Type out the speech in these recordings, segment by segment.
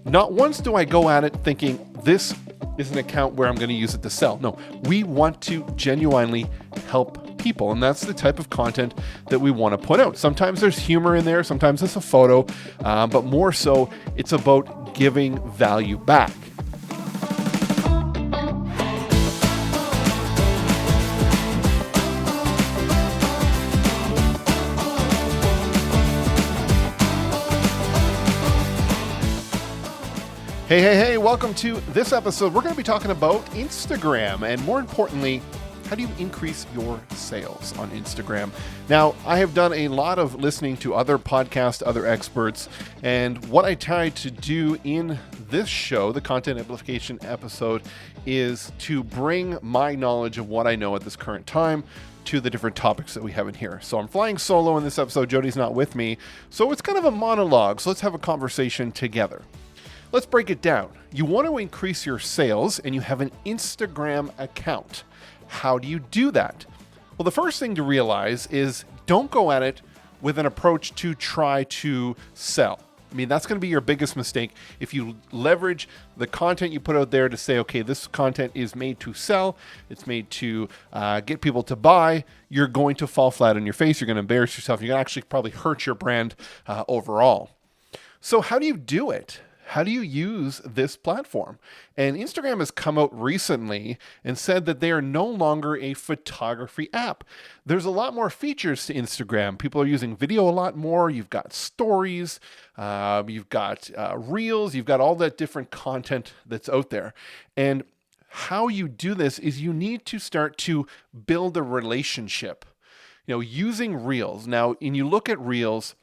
Not once do I go at it thinking this is an account where I'm going to use it to sell. No, we want to genuinely help people. And that's the type of content that we want to put out. Sometimes there's humor in there, sometimes it's a photo, but more so, it's about giving value back. Hey, welcome to this episode. We're going to be talking about Instagram and more importantly, how do you increase your sales on Instagram? Now, I have done a lot of listening to other podcasts, other experts, and what I tried to do in this show, the content amplification episode, is to bring my knowledge of what I know at this current time to the different topics that we have in here. So I'm flying solo in this episode. Jody's not with me. So it's kind of a monologue. So let's have a conversation together. Let's break it down. You want to increase your sales and you have an Instagram account. How do you do that? Well, the first thing to realize is don't go at it with an approach to try to sell. I mean, that's going to be your biggest mistake. If you leverage the content you put out there to say, okay, this content is made to sell, it's made to get people to buy, you're going to fall flat on your face. You're going to embarrass yourself. You're going to actually probably hurt your brand overall. So how do you do it? How do you use this platform? And Instagram has come out recently and said that they are no longer a photography app. There's a lot more features to Instagram. People are using video a lot more. You've got stories, you've got reels, you've got all that different content that's out there. And how you do this is you need to start to build a relationship, using reels. Now, when you look at reels,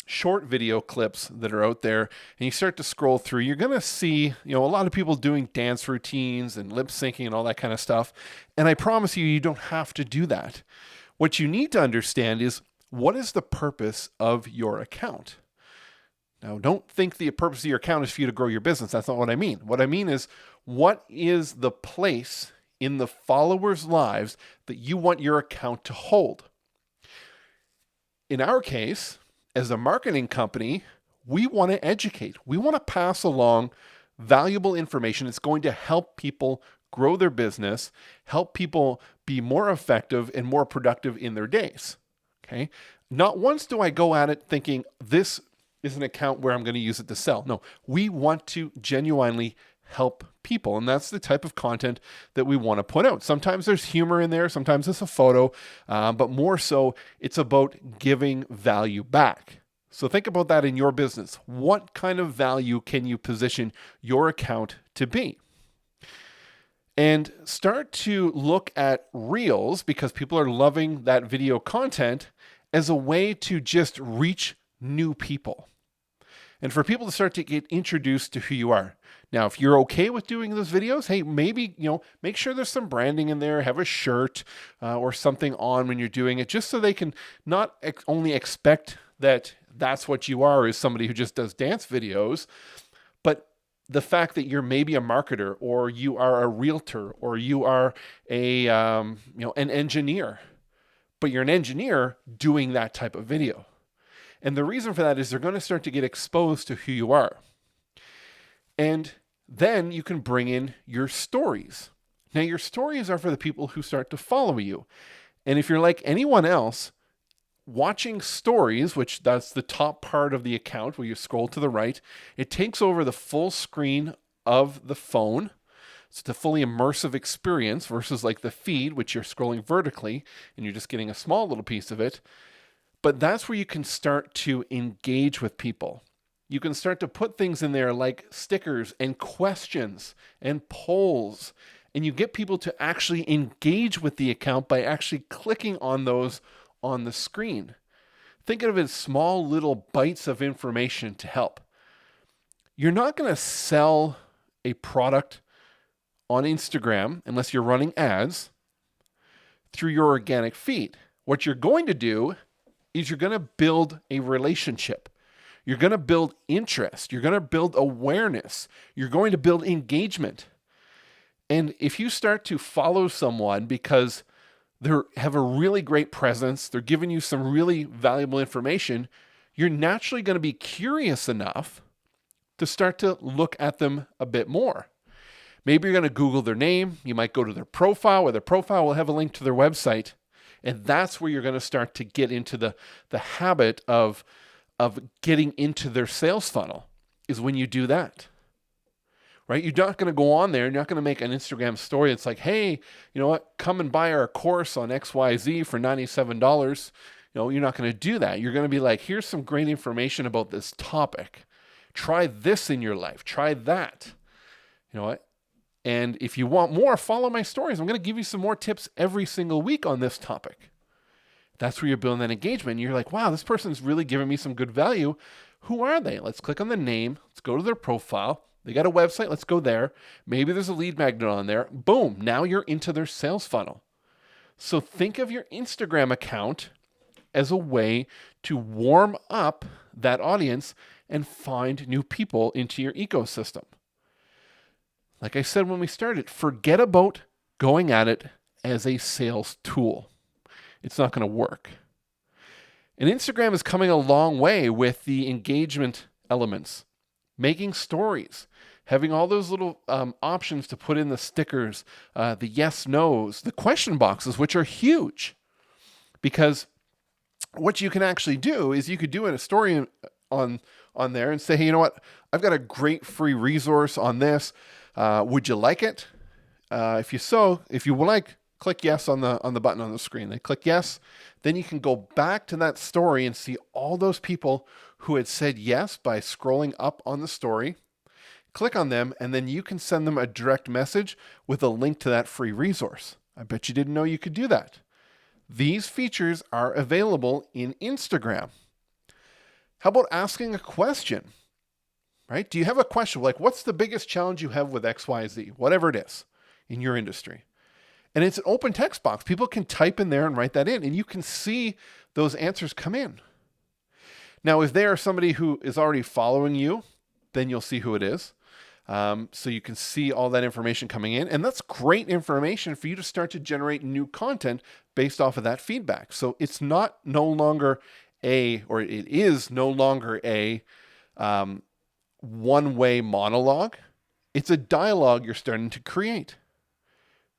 short video clips that are out there and you start to scroll through, you're going to see, a lot of people doing dance routines and lip syncing and all that kind of stuff. And I promise you don't have to do that. What you need to understand is what is the purpose of your account? Now, don't think the purpose of your account is for you to grow your business. That's not what I mean. What I mean is, what is the place in the followers' lives that you want your account to hold? In our case, as a marketing company, we want to educate. We want to pass along valuable information. It's going to help people grow their business, help people be more effective and more productive in their days. Okay? Not once do I go at it thinking this is an account where I'm going to use it to sell. No, we want to genuinely help people. And that's the type of content that we want to put out. Sometimes there's humor in there. Sometimes it's a photo, but more so it's about giving value back. So think about that in your business. What kind of value can you position your account to be? And start to look at reels, because people are loving that video content, as a way to just reach new people. And for people to start to get introduced to who you are. Now, if you're okay with doing those videos, hey, maybe, make sure there's some branding in there, have a shirt or something on when you're doing it, just so they can not only expect that that's what you are, is somebody who just does dance videos, but the fact that you're maybe a marketer, or you are a realtor, or you are an engineer, but you're an engineer doing that type of video. And the reason for that is they're going to start to get exposed to who you are. And then you can bring in your stories. Now, your stories are for the people who start to follow you. And if you're like anyone else, watching stories, which that's the top part of the account where you scroll to the right, it takes over the full screen of the phone. So it's a fully immersive experience versus like the feed, which you're scrolling vertically and you're just getting a small little piece of it. But that's where you can start to engage with people. You can start to put things in there like stickers and questions and polls, and you get people to actually engage with the account by actually clicking on those on the screen. Think of it as small little bites of information to help. You're not going to sell a product on Instagram unless you're running ads through your organic feed. What you're going to do is you're going to build a relationship. You're going to build interest. You're going to build awareness. You're going to build engagement. And if you start to follow someone because they have a really great presence, they're giving you some really valuable information, you're naturally going to be curious enough to start to look at them a bit more. Maybe you're going to Google their name. You might go to their profile, where their profile will have a link to their website. And that's where you're going to start to get into the habit of getting into their sales funnel, is when you do that. Right? You're not going to go on there. You're not going to make an Instagram story. It's like, hey, you know what? Come and buy our course on XYZ for $97. You're not going to do that. You're going to be like, here's some great information about this topic. Try this in your life. Try that. You know what? And if you want more, follow my stories. I'm going to give you some more tips every single week on this topic. That's where you're building that engagement. You're like, wow, this person's really giving me some good value. Who are they? Let's click on the name. Let's go to their profile. They got a website. Let's go there. Maybe there's a lead magnet on there. Boom. Now you're into their sales funnel. So think of your Instagram account as a way to warm up that audience and find new people into your ecosystem. Like I said when we started, forget about going at it as a sales tool. It's not going to work. And Instagram is coming a long way with the engagement elements, making stories, having all those little options to put in the stickers, the yes, no's, the question boxes, which are huge. Because what you can actually do is you could do a story on there and say, hey, you know what? I've got a great free resource on this. Would you like it? If you would like, click yes on the button on the screen. They click yes. Then you can go back to that story and see all those people who had said yes by scrolling up on the story. Click on them, and then you can send them a direct message with a link to that free resource. I bet you didn't know you could do that. These features are available in Instagram. How about asking a question? Right? Do you have a question? Like, what's the biggest challenge you have with XYZ? Whatever it is in your industry. And it's an open text box. People can type in there and write that in, and you can see those answers come in. Now, if they are somebody who is already following you, then you'll see who it is. So you can see all that information coming in. And that's great information for you to start to generate new content based off of that feedback. So it is no longer a one-way monologue. It's a dialogue you're starting to create.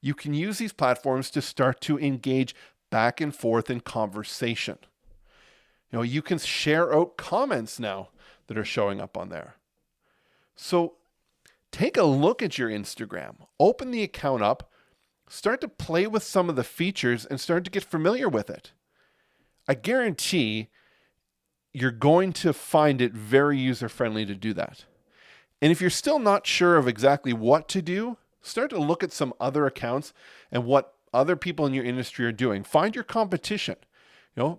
You can use these platforms to start to engage back and forth in conversation. You can share out comments now that are showing up on there. So take a look at your Instagram, open the account up, start to play with some of the features and start to get familiar with it. I guarantee you're going to find it very user-friendly to do that. And if you're still not sure of exactly what to do, start to look at some other accounts and what other people in your industry are doing. Find your competition.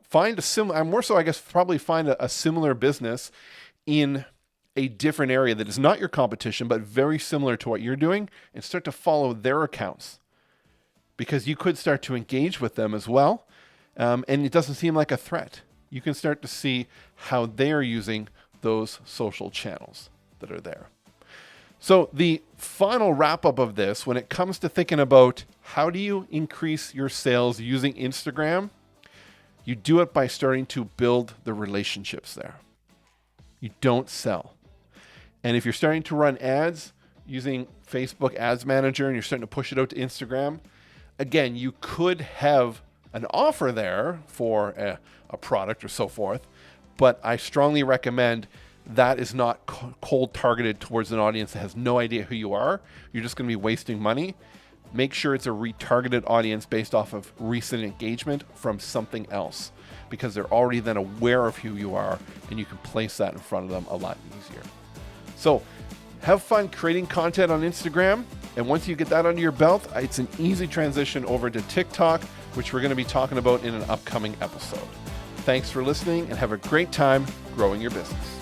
Find a similar, find a similar business in a different area that is not your competition, but very similar to what you're doing, and start to follow their accounts, because you could start to engage with them as well. And it doesn't seem like a threat. You can start to see how they're using those social channels that are there. So the final wrap up of this, when it comes to thinking about how do you increase your sales using Instagram, you do it by starting to build the relationships there. You don't sell. And if you're starting to run ads using Facebook Ads Manager and you're starting to push it out to Instagram, again, you could have an offer there for a product or so forth, but I strongly recommend that is not cold targeted towards an audience that has no idea who you are. You're just going to be wasting money. Make sure it's a retargeted audience based off of recent engagement from something else, because they're already then aware of who you are, and you can place that in front of them a lot easier. So have fun creating content on Instagram. And once you get that under your belt, it's an easy transition over to TikTok, which we're going to be talking about in an upcoming episode. Thanks for listening, and have a great time growing your business.